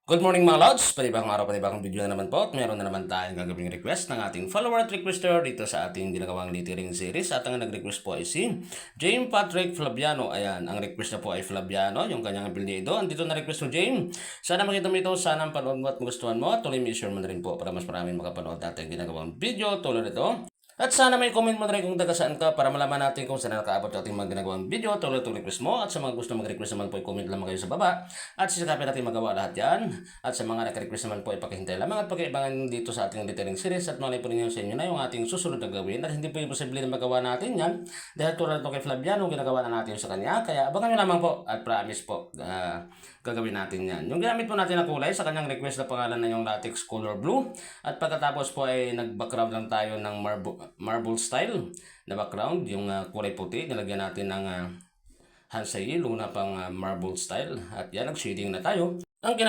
Good morning mga lods! Panibagong araw, panibagong video na naman po at meron na naman tayong gagawing request ng ating follower at requester dito sa ating ginagawang littering series at ang nag-request po ay si James Patrick Flaviano. Ayan, ang request na po ay Flaviano, yung kanyang apelyido. Andito na request mo, James. Sana makita mo ito, sana ang panood mo at magustuhan mo at tuloy mo i-share mo na rin po para mas maraming makapanood natin ginagawang video tulad ito. At sana may comment mo na rin kung taga saan ka para malaman natin kung saan nakaabot ang ating mga ginagawang video tulad ng request mo. At sa mga gusto mag-request naman po, i-comment lamang kayo sa baba. At sisikapin natin magawa lahat yan. At sa mga nag-request naman po, ipakihintay lamang at pag-iibangan dito sa ating littering series. At malay po ninyo sa inyo na yung ating susunod na gawin. At hindi po imposible na magawa natin yan. Dahil tulad ito kay Flaviano, ginagawa na natin sa kanya. Kaya abangan nyo lamang po at promise po, gagawin natin yan. Yung ginamit po natin na kulay sa kanyang request na pangalan na yung latex color blue. At pagkatapos po ay nag-background lang tayo ng marble style na background. Yung kulay puti, nilagyan natin ng hansay ilong na pang marble style. At yan, nag-shading na tayo. Ang